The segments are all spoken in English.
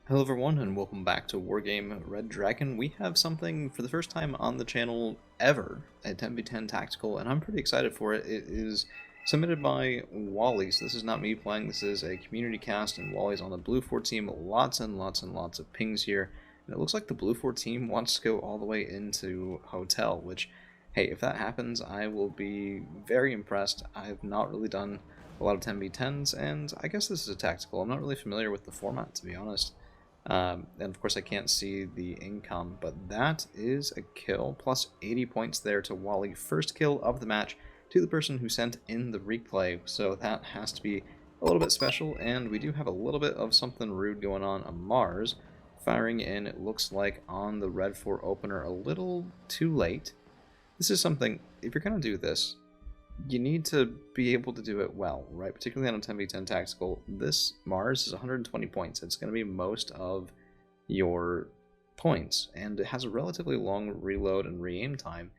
Hello everyone and welcome back to Wargame Red Dragon. We have something for the first time on the channel ever, a 10v10 tactical, and I'm pretty excited for it. It is submitted by Wally, so this is not me playing, this is a community cast, and Wally's on the Blue 4 team. Lots and lots and lots of pings here, and it looks like the Blue 4 team wants to go all the way into Hotel, which, hey, if that happens, I will be very impressed. I've not really done a lot of 10v10s, and I guess this is a tactical. I'm not really familiar with the format, to be honest. And of course I can't see the income, but that is a kill, plus 80 points there to Wally. First kill of the match to the person who sent in the replay, so that has to be a little bit special, and we do have a little bit of something rude going on. A Mars firing in, it looks like, on the Red 4 opener a little too late. This is something, if you're going to do this, you need to be able to do it well, right? Particularly on a 10v10 tactical. This Mars is 120 points. It's going to be most of your points, and it has a relatively long reload and re-aim time.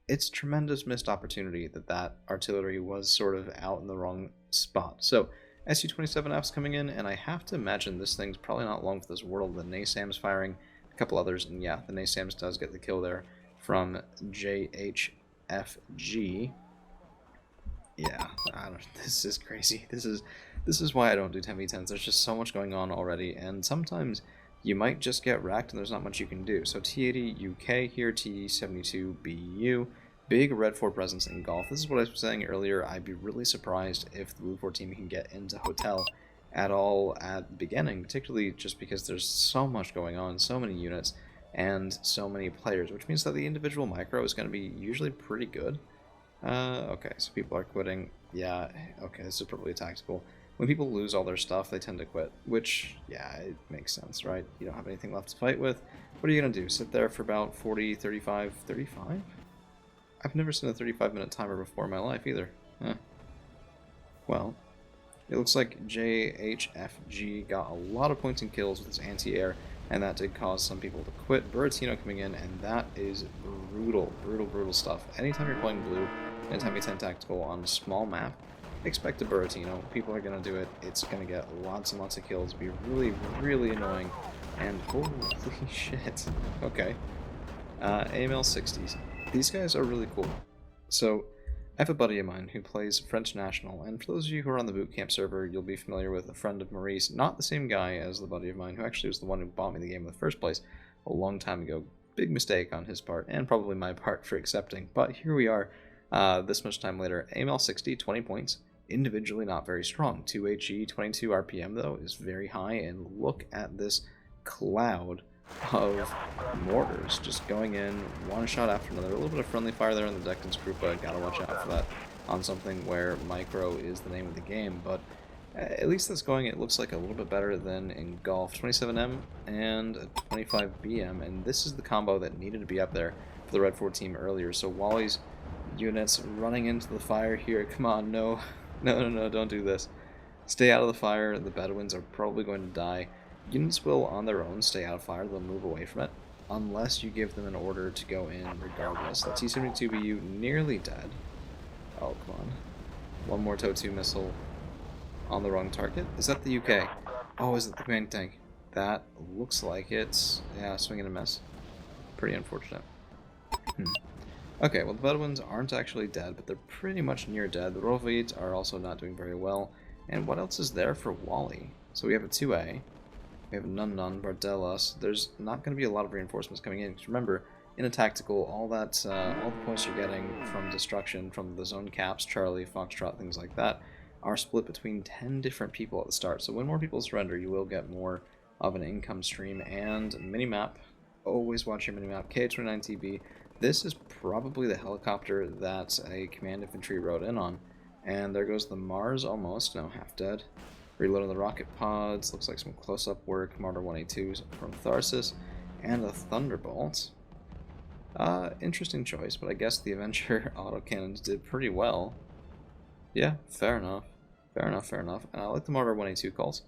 It's tremendous missed opportunity that artillery was sort of out in the wrong spot. So Su-27F's coming in, and I have to imagine this thing's probably not long for this world. The NASAM's firing, a couple others, and yeah, the NASAM's does get the kill there from JHFG. Yeah, this is crazy. This is why I don't do 10v10s. There's just so much going on already, and sometimes you might just get wrecked and there's not much you can do. So T80 UK here, T72 BU, big Red 4 presence in golf. This is what I was saying earlier. I'd be really surprised if the Blue 4 team can get into Hotel at all at the beginning, particularly just because there's so much going on, so many units, and so many players, which means that the individual micro is going to be usually pretty good. Okay, so people are quitting. Yeah, okay, this is probably tactical. When people lose all their stuff, they tend to quit, which, yeah, it makes sense, right? You don't have anything left to fight with. What are you going to do? Sit there for about 40, 35, 35? I've never seen a 35-minute timer before in my life, either. Huh. Well, it looks like JHFG got a lot of points and kills with his anti-air, and that did cause some people to quit. Buratino coming in, and that is brutal, brutal, brutal stuff. Anytime you're playing blue in a 10v10 tactical on a small map, expect a Buratino. People are going to do it. It's going to get lots and lots of kills, be really, really annoying, and holy shit. Okay. AML 60s. These guys are really cool. So, I have a buddy of mine who plays French National, and for those of you who are on the bootcamp server, you'll be familiar with a friend of Maurice, not the same guy as the buddy of mine who actually was the one who bought me the game in the first place a long time ago. Big mistake on his part, and probably my part for accepting, but here we are, this much time later. AML 60, 20 points, individually not very strong. 2HE, 22 RPM though, is very high, and look at this cloud of mortars just going in one shot after another. A little bit of friendly fire there in the Deccan's group, but gotta watch out for that on something where micro is the name of the game. But at least that's going, it looks like, a little bit better than in golf. 27M and a 25BM, and this is the combo that needed to be up there for the Red 4 team earlier. So Wally's units running into the fire here. Come on, no, don't do this. Stay out of the fire. The Bedouins are probably going to die. Units will, on their own, stay out of fire. They'll move away from it, unless you give them an order to go in regardless. The T-72BU nearly dead. Oh, come on. One more TOW-2 missile on the wrong target. Is that the UK? Oh, is it the command tank? That looks like it's, yeah, swinging a miss. Pretty unfortunate. Okay, well, the Bedouins aren't actually dead, but they're pretty much near dead. The Rovites are also not doing very well. And what else is there for Wally? So we have a 2A. We have None, Bardelas. There's not going to be a lot of reinforcements coming in, because remember, in a tactical, all the points you're getting from destruction, from the zone caps, Charlie, Foxtrot, things like that, are split between 10 different people at the start. So when more people surrender, you will get more of an income stream. And minimap, always watch your minimap. KH-29TB, this is probably the helicopter that a command infantry rode in on. And there goes the Mars, almost, now half dead. Reloading the rocket pods, looks like some close-up work, Martyr 182s from Tharsis, and a Thunderbolt. Interesting choice, but I guess the Avenger autocannons did pretty well. Yeah, fair enough. Fair enough. And I like the Martyr 182 calls.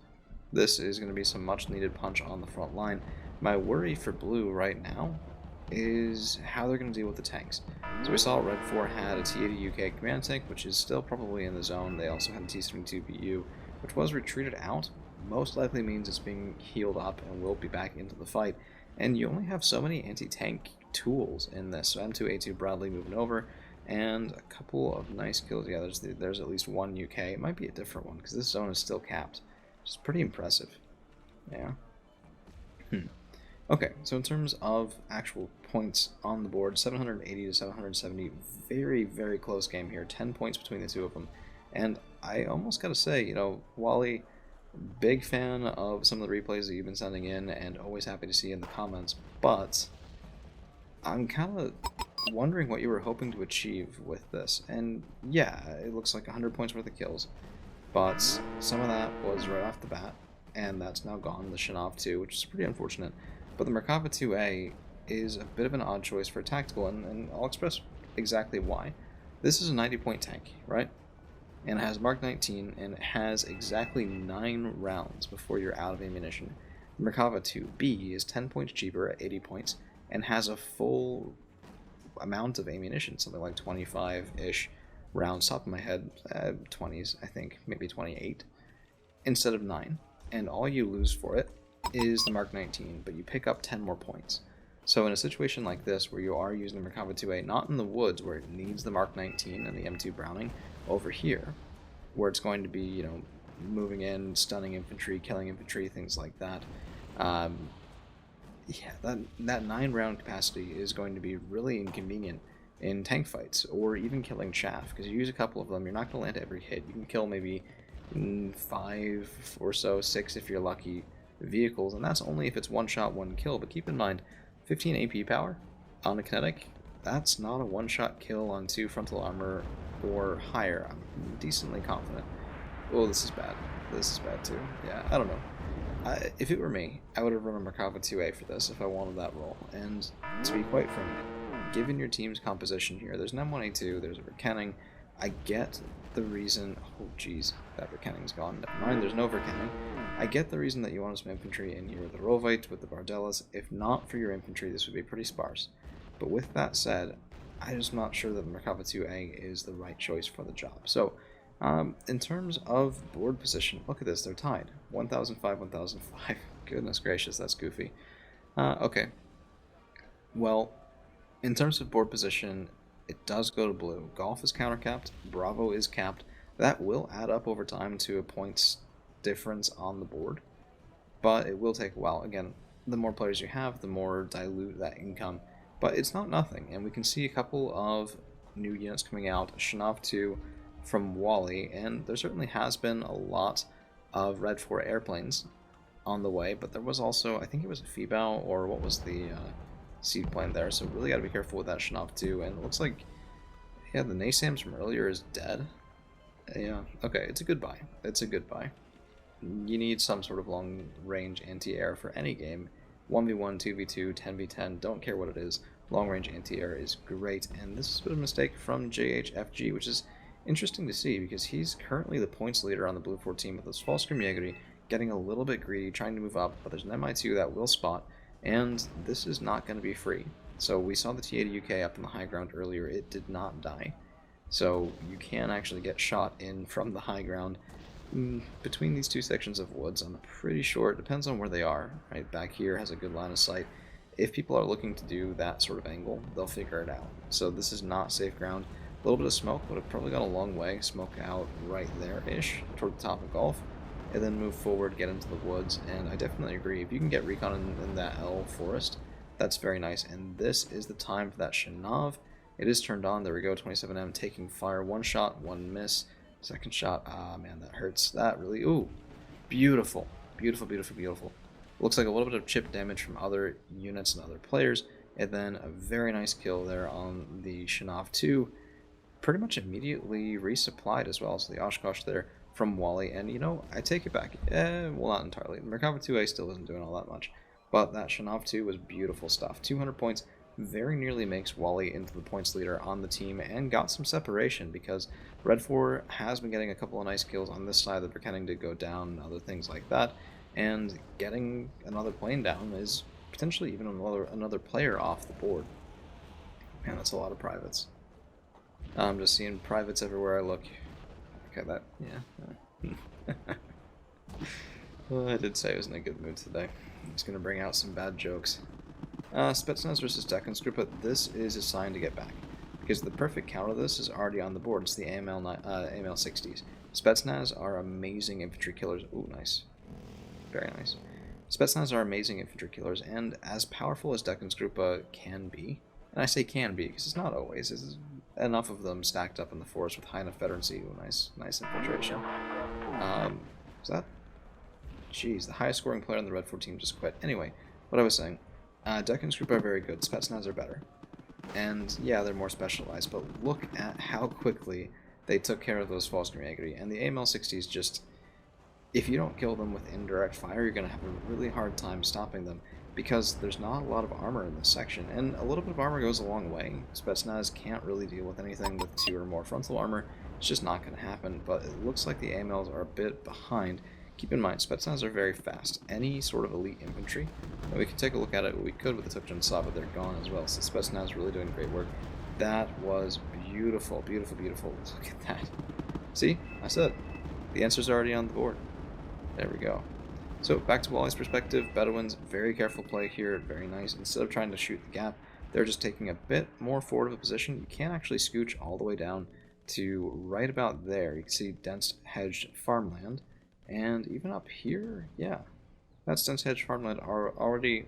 This is going to be some much-needed punch on the front line. My worry for blue right now is how they're going to deal with the tanks. So we saw Red 4 had a T-80 UK command tank, which is still probably in the zone. They also had a T-72BU, which was retreated out, most likely means it's being healed up and will be back into the fight. And you only have so many anti-tank tools in this. So M2A2 Bradley moving over, and a couple of nice kills. Yeah, there's at least one UK. It might be a different one, because this zone is still capped, which is pretty impressive. Yeah. Okay, so in terms of actual points on the board, 780 to 770, very, very close game here. 10 points between the two of them. And I almost gotta say, you know, Wally, big fan of some of the replays that you've been sending in, and always happy to see in the comments, but I'm kind of wondering what you were hoping to achieve with this. And yeah, it looks like 100 points worth of kills, but some of that was right off the bat, and that's now gone. The Shinov 2, which is pretty unfortunate. But the Merkava 2A is a bit of an odd choice for tactical, and I'll express exactly why. This is a 90-point tank, right? And it has Mark 19, and it has exactly 9 rounds before you're out of ammunition. The Merkava 2B is 10 points cheaper at 80 points, and has a full amount of ammunition, something like 25-ish rounds, top of my head, 20s, I think, maybe 28, instead of 9. And all you lose for it is the Mark 19, but you pick up 10 more points. So in a situation like this, where you are using the Merkava 2A, not in the woods where it needs the Mark 19 and the M2 Browning, over here, where it's going to be, you know, moving in, stunning infantry, killing infantry, things like that. Yeah, that 9-round capacity is going to be really inconvenient in tank fights, or even killing chaff, because you use a couple of them, you're not going to land every hit. You can kill maybe 5 or so, 6 if you're lucky, vehicles, and that's only if it's one shot, one kill. But keep in mind, 15 AP power on a kinetic, that's not a one-shot kill on 2 frontal armor or higher. I'm decently confident. Oh, this is bad. This is bad too. Yeah, I don't know. If it were me, I would have run a Merkava 2A for this if I wanted that role. And to be quite frank, given your team's composition here, there's an M1A2, there's a Verkenning. I get the reason. Oh, jeez, that Verkenning's gone. Never mind, there's no Verkenning. I get the reason that you want some infantry in here with the Rovite, with the Bardellas. If not for your infantry, this would be pretty sparse. But with that said, I'm just not sure that the Merkava 2A is the right choice for the job. So, in terms of board position, look at this, they're tied. 1005, 1005. Goodness gracious, that's goofy. Okay. Well, in terms of board position, it does go to blue. Golf is counter-capped, Bravo is capped. That will add up over time to a points difference on the board, but it will take a while. Again, the more players you have, the more dilute that income, but it's not nothing, and we can see a couple of new units coming out. Shinov 2 from Wally, and there certainly has been a lot of Red 4 airplanes on the way, but there was also, I think it was a Fibao, or what was the seed plane there, so really got to be careful with that Shinov 2, and it looks like, yeah, the Naysams from earlier is dead. Yeah, okay, it's a good buy. It's a good buy. You need some sort of long-range anti-air for any game. 1v1, 2v2, 10v10, don't care what it is. Long-range anti-air is great, and this is a bit of a mistake from JHFG, which is interesting to see, because he's currently the points leader on the Blue 4 team with this Falskrim Jägeri, getting a little bit greedy, trying to move up, but there's an MI2 that will spot, and this is not going to be free. So we saw the T80 UK up in the high ground earlier, it did not die. So you can actually get shot in from the high ground between these two sections of woods. I'm pretty sure it depends on where they are. Right back here has a good line of sight. If people are looking to do that sort of angle, they'll figure it out. So this is not safe ground. A little bit of smoke would have probably gone a long way. Smoke out right there-ish toward the top of golf, and then move forward, get into the woods. And I definitely agree. If you can get recon in that L forest, that's very nice. And this is the time for that Shinov. It is turned on. There we go. 27M taking fire. One shot, one miss. Second shot. Ah, man, that hurts. That really... Ooh. Beautiful. Beautiful, beautiful, beautiful. Looks like a little bit of chip damage from other units and other players. And then a very nice kill there on the Shinov 2. Pretty much immediately resupplied as well. So the Oshkosh there from Wally. And, you know, I take it back. Well, not entirely. The Merkava 2A still isn't doing all that much. But that Shinov 2 was beautiful stuff. 200 points. Very nearly makes Wally into the points leader on the team, and got some separation, because Red 4 has been getting a couple of nice kills on this side. The Verkenning did go down and other things like that, and getting another plane down is potentially even another player off the board. Man, that's a lot of privates. I'm just seeing privates everywhere I look. Okay, that, yeah. Well, I did say I was in a good mood today. It's going to bring out some bad jokes. Spetsnaz versus Deckensgruppe, this is a sign to get back. Because the perfect counter to this is already on the board. It's the AML 60s. Spetsnaz are amazing infantry killers. Ooh, nice. Very nice. Spetsnaz are amazing infantry killers, and as powerful as Deckensgruppe can be, and I say can be because it's not always, it's enough of them stacked up in the forest with high enough veterancy. Ooh, nice infiltration. Is that? Jeez, the highest scoring player on the Red 4 team just quit. Anyway, what I was saying, Deckensgruppe are very good, Spetsnaz are better. And yeah, they're more specialized, but look at how quickly they took care of those false Grimagri. And the AML-60s just, if you don't kill them with indirect fire, you're going to have a really hard time stopping them, because there's not a lot of armor in this section, and a little bit of armor goes a long way. Spetsnaz can't really deal with anything with 2 or more frontal armor. It's just not going to happen, but it looks like the AMLs are a bit behind. Keep in mind, Spetsnaz are very fast. Any sort of elite infantry, and we can take a look at it, we could with the Tukjun Saw, but they're gone as well, so Spetsnaz is really doing great work. That was beautiful, beautiful, beautiful. Look at that. See? I said, the answer's already on the board. There we go. So, back to Wally's perspective, Bedouins, very careful play here, very nice. Instead of trying to shoot the gap, they're just taking a bit more forward of a position. You can't actually scooch all the way down to right about there. You can see dense hedged farmland. And even up here, yeah, that's dense hedged farmland are already,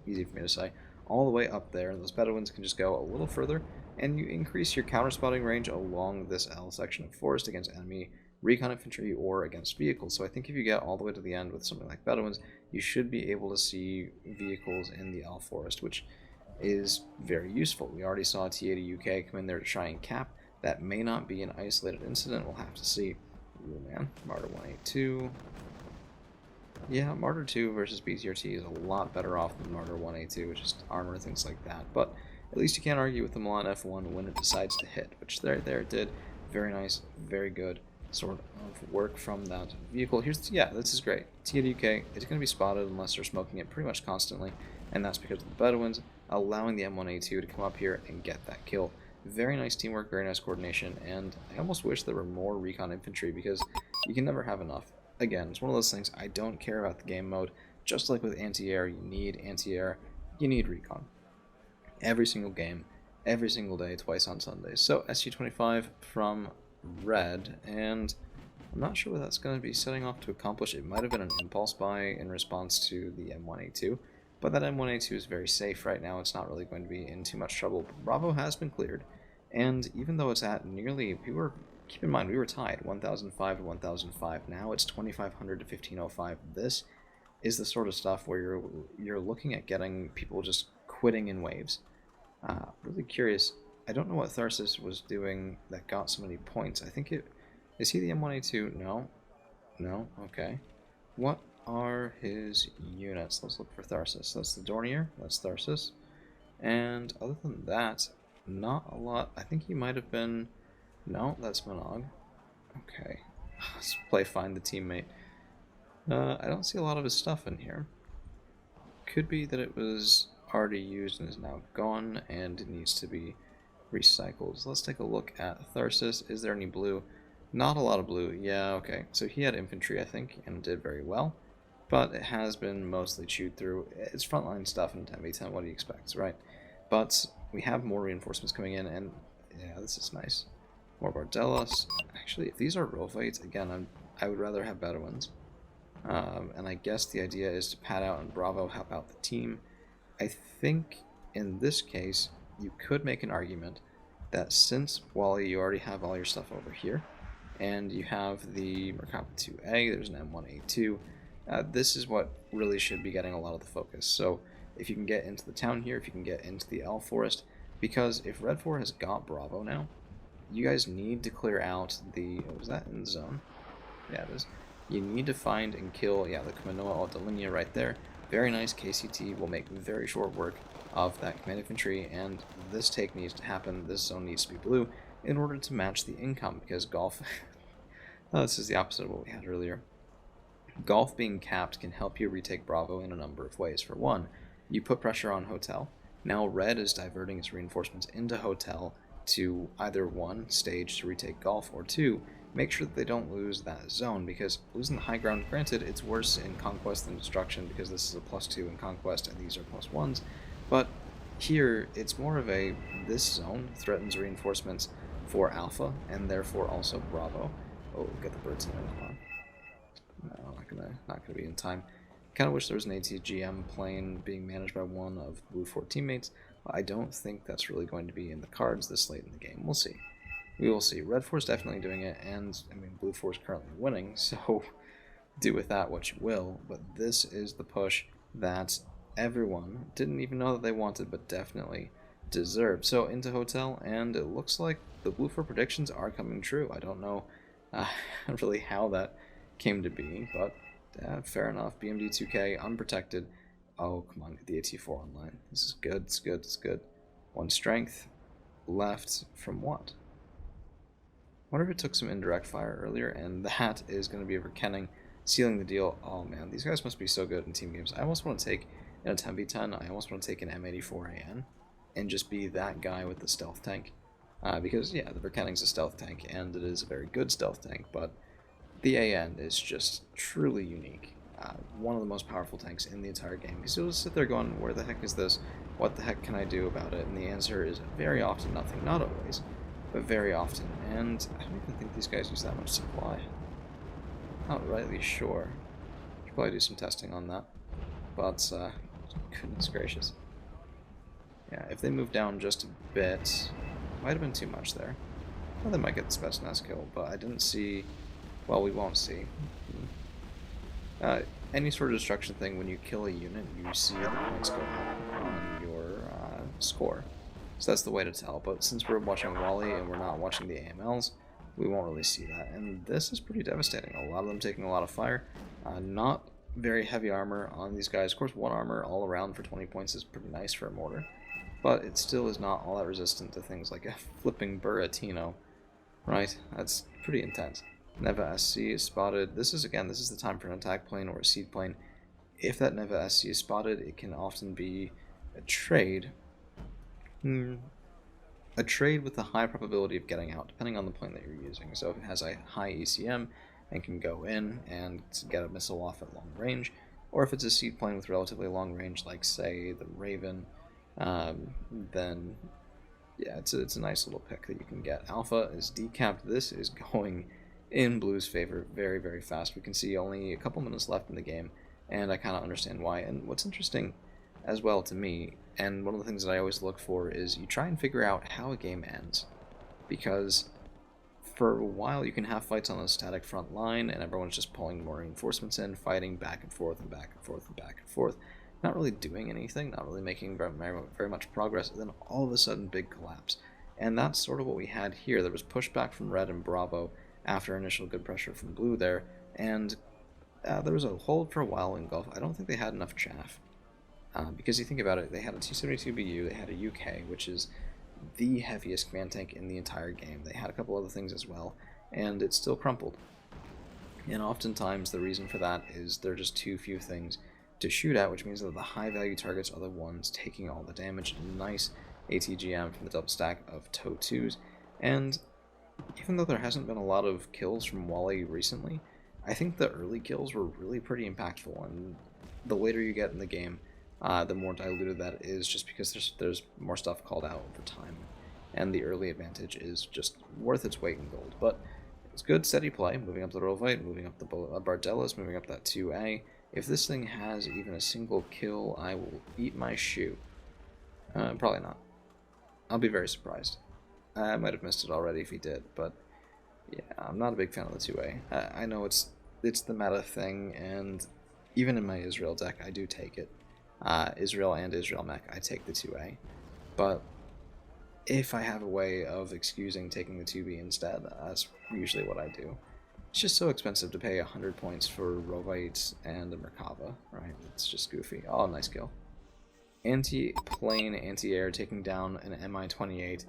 easy for me to say, all the way up there. And those Bedouins can just go a little further, and you increase your counter spotting range along this L section of forest against enemy recon infantry or against vehicles. So I think if you get all the way to the end with something like Bedouins, you should be able to see vehicles in the L forest, which is very useful. We already saw T80 UK come in there to try and cap. That may not be an isolated incident, we'll have to see. Ooh, man, Martyr 182. Yeah, Martyr 2 versus BTRT is a lot better off than Martyr 182, which is armor, things like that. But at least you can't argue with the Milan F1 when it decides to hit, which there it did. Very nice, very good sort of work from that vehicle. Yeah, this is great. T80 UK, it's going to be spotted unless they're smoking it pretty much constantly, and that's because of the Bedouins allowing the M1A2 to come up here and get that kill. Very nice teamwork, very nice coordination, and I almost wish there were more recon infantry because you can never have enough. Again, it's one of those things, I don't care about the game mode. Just like with anti-air, you need anti-air, you need recon. Every single game, every single day, twice on Sundays. So, SU-25 from Red, and I'm not sure what that's going to be setting off to accomplish. It might have been an impulse buy in response to the M1A2. But that M1A2 is very safe right now. It's not really going to be in too much trouble. Bravo has been cleared, and even though it's at nearly, keep in mind, we were tied 1005 to 1005. Now it's 2500 to 1505. This is the sort of stuff where you're looking at getting people just quitting in waves. Really curious. I don't know what Tharsis was doing that got so many points. I think is he the M1A2? No. Okay. What are his units? Let's look for Tharsis. That's the Dornier, that's Tharsis. And other than that, not a lot. I think he might have been, no, that's Monog. Okay, let's play find the teammate. I don't see a lot of his stuff in here. Could be that it was already used and is now gone and it needs to be recycled. So let's take a look at Tharsis. Is there any blue? Not a lot of blue. Yeah, okay. So he had infantry, I think, and did very well. But it has been mostly chewed through. It's frontline stuff in 10v10, what do you expect, right? But we have more reinforcements coming in, and yeah, this is nice. More Bardelas. Actually, if these are Rovites, again, I would rather have Bedouins. And I guess the idea is to pad out and Bravo help out the team. I think in this case, you could make an argument that since Wally, you already have all your stuff over here, and you have the Merkaba 2A, there's an M1A2, this is what really should be getting a lot of the focus. So if you can get into the town here, if you can get into the L Forest, because if Red 4 has got Bravo now, you guys need to clear out the, what was that in the zone? Yeah, it is. You need to find and kill, yeah, the Kaminoa Alta Linea right there. Very nice. KCT will make very short work of that command infantry, and this take needs to happen. This zone needs to be blue in order to match the income, because Golf, oh, this is the opposite of what we had earlier. Golf being capped can help you retake Bravo in a number of ways. For one, you put pressure on Hotel. Now Red is diverting its reinforcements into Hotel to either one, stage to retake Golf, or two, make sure that they don't lose that zone, because losing the high ground, granted, it's worse in Conquest than Destruction, because this is a +2 in Conquest and these are +1s, but here it's more of a, this zone threatens reinforcements for Alpha, and therefore also Bravo. Oh, get the birds in there, come on. No, not gonna be in time. Kind of wish there was an ATGM plane being managed by one of Blue 4 teammates. I don't think that's really going to be in the cards this late in the game. We'll see. We will see. Red 4's definitely doing it, and I mean, Blue 4's currently winning, so do with that what you will. But this is the push that everyone didn't even know that they wanted, but definitely deserved. So into Hotel, and it looks like the Blue 4 predictions are coming true. I don't know really how that came to be, but fair enough. BMD 2K, unprotected. Oh, come on, get the AT4 online. This is good, it's good, it's good. One strength left from what? What if it took some indirect fire earlier, and that is going to be over Kenning, sealing the deal. Oh man, these guys must be so good in team games. I almost want to take, in a 10v10, I almost want to take an M84AN and just be that guy with the stealth tank. Because, yeah, the Verkenning's a stealth tank, and it is a very good stealth tank, but the AN is just truly unique. One of the most powerful tanks in the entire game, because you'll just sit there going, where the heck is this? What the heck can I do about it? And the answer is very often nothing. Not always, but very often. And I don't even think these guys use that much supply. Not rightly sure. Should probably do some testing on that. But, goodness gracious. Yeah, if they move down just a bit, might have been too much there. Well, they might get the Spetsnaz kill, but I didn't see... Well, we won't see. Any sort of destruction thing, when you kill a unit, you see the points go up on your score. So that's the way to tell. But since we're watching Wally and we're not watching the AMLs, we won't really see that. And this is pretty devastating. A lot of them taking a lot of fire. Not very heavy armor on these guys. Of course, 1 armor all around for 20 points is pretty nice for a mortar. But it still is not all that resistant to things like a flipping Buratino. Right? That's pretty intense. Neva SC is spotted. This is the time for an attack plane or a seed plane. If that Neva SC is spotted, it can often be a trade. A trade with a high probability of getting out, depending on the plane that you're using. So if it has a high ECM and can go in and get a missile off at long range, or if it's a seed plane with relatively long range, like say the Raven, then yeah, it's a nice little pick that you can get. Alpha is decapped. This is going in Blue's favor very, very fast. We can see only a couple minutes left in the game, and I kind of understand why. And what's interesting as well to me, and one of the things that I always look for, is you try and figure out how a game ends. Because for a while you can have fights on a static front line, and everyone's just pulling more reinforcements in, fighting back and forth and back and forth and back and forth, not really doing anything, not really making very much progress, and then all of a sudden big collapse. And that's sort of what we had here. There was pushback from Red and Bravo after initial good pressure from Blue there, and there was a hold for a while in Gulf. I don't think they had enough chaff, because you think about it, they had a T-72BU, they had a UK, which is the heaviest command tank in the entire game. They had a couple other things as well, and it still crumpled. And oftentimes the reason for that is there are just too few things to shoot at, which means that the high value targets are the ones taking all the damage. Nice ATGM from the double stack of TOW 2s, and even though there hasn't been a lot of kills from Wally recently, I think the early kills were really pretty impactful, and the later you get in the game, the more diluted that is, just because there's more stuff called out over time, and the early advantage is just worth its weight in gold. But it's good, steady play, moving up the Rovite, moving up the Bardellas, moving up that 2A. If this thing has even a single kill, I will eat my shoe. Probably not. I'll be very surprised. I might have missed it already if he did, but yeah, I'm not a big fan of the 2A. I know it's the meta thing, and even in my Israel deck, I do take it. Israel and Israel mech, I take the 2A. But if I have a way of excusing taking the 2B instead, that's usually what I do. It's just so expensive to pay 100 points for Rovite and a Merkava, right? It's just goofy. Oh, nice kill. Anti-plane, anti-air, taking down an MI-28.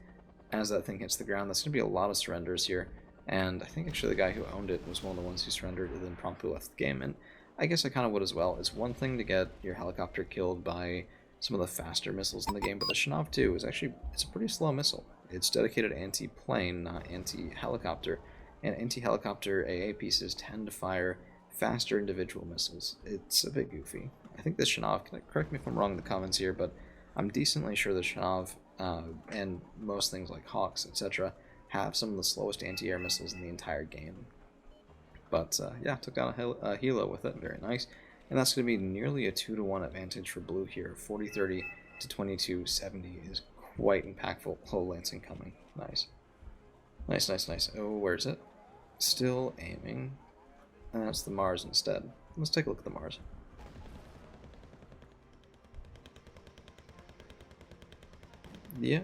As that thing hits the ground, that's going to be a lot of surrenders here, and I think actually the guy who owned it was one of the ones who surrendered and then promptly left the game, and I guess I kind of would as well. It's one thing to get your helicopter killed by some of the faster missiles in the game, but the Shanav 2 is actually, it's a pretty slow missile. It's dedicated anti-plane, not anti-helicopter, and anti-helicopter AA pieces tend to fire faster individual missiles. It's a bit goofy. I think this Shanov, correct me if I'm wrong in the comments here, but I'm decently sure the Shanov and most things like Hawks, etc., have some of the slowest anti-air missiles in the entire game. But yeah, took down a Hilo with it, very nice. And that's going to be nearly a 2-to-1 advantage for blue here. 40-30 to 22-70 is quite impactful. Oh, Lancing coming. Nice. Nice, nice, nice. Oh, where's it? Still aiming. And that's the Mars instead. Let's take a look at the Mars. Yeah,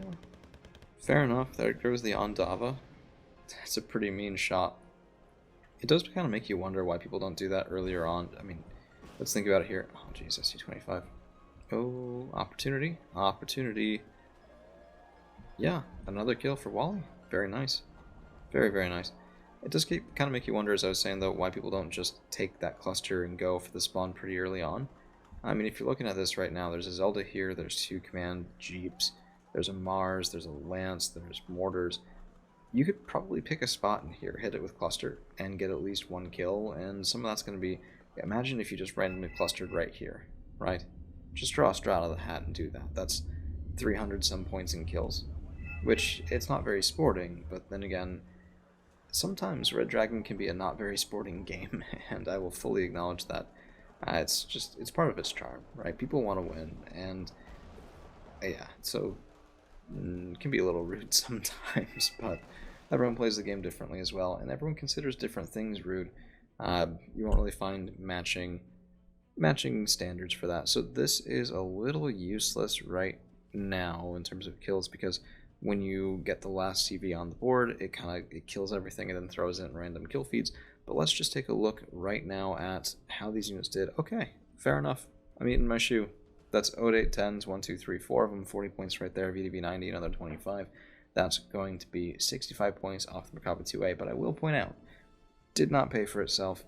fair enough. There goes the Ondava. That's a pretty mean shot. It does kind of make you wonder why people don't do that earlier on. I mean, let's think about it here. Oh, jeez, SU-25. Oh, opportunity. Opportunity. Yeah, another kill for Wally. Very nice. Very, very nice. It does kind of make you wonder, as I was saying, though, why people don't just take that cluster and go for the spawn pretty early on. I mean, if you're looking at this right now, there's a Zelda here, there's 2 command jeeps, there's a Mars, there's a Lance, there's mortars. You could probably pick a spot in here, hit it with cluster, and get at least 1 kill, and some of that's going to be... Imagine if you just randomly clustered right here, right? Just draw a strat out of the hat and do that. That's 300 some points in kills, which it's not very sporting, but then again, sometimes Red Dragon can be a not very sporting game, and I will fully acknowledge that. It's part of its charm, right? People want to win, and yeah, so it can be a little rude sometimes, but everyone plays the game differently as well, and everyone considers different things rude. You won't really find matching standards for that. So this is a little useless right now in terms of kills, because when you get the last CV on the board, it kills everything and then throws in random kill feeds. But let's just take a look right now at how these units did. Okay, fair enough. I'm eating my shoe. That's 08 10s, 1, 2, 3, 4 of them, 40 points right there. VDB 90, another 25. That's going to be 65 points off the Merkaba 2A, but I will point out, did not pay for itself.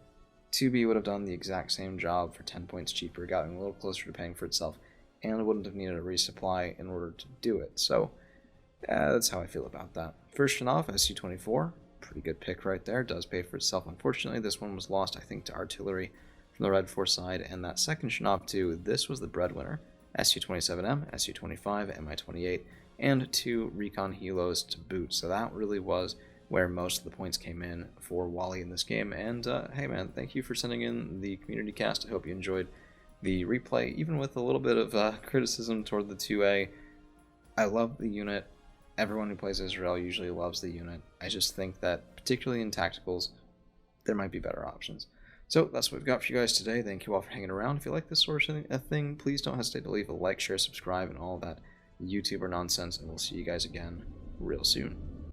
2B would have done the exact same job for 10 points cheaper, gotten a little closer to paying for itself, and wouldn't have needed a resupply in order to do it. So that's how I feel about that. First Shanov, SU-24, pretty good pick right there, does pay for itself. Unfortunately, this one was lost, I think, to artillery from the Red Force side, and that second Shanov too, this was the breadwinner. SU-27M, SU-25, Mi-28, and 2 recon helos to boot. So that really was where most of the points came in for Wally in this game. And hey man, thank you for sending in the community cast. I hope you enjoyed the replay, even with a little bit of criticism toward the 2A. I love the unit. Everyone who plays Israel usually loves the unit. I just think that, particularly in tacticals, there might be better options. So that's what we've got for you guys today. Thank you all for hanging around. If you like this sort of thing, please don't hesitate to leave a like, share, subscribe, and all that YouTuber nonsense, and we'll see you guys again real soon.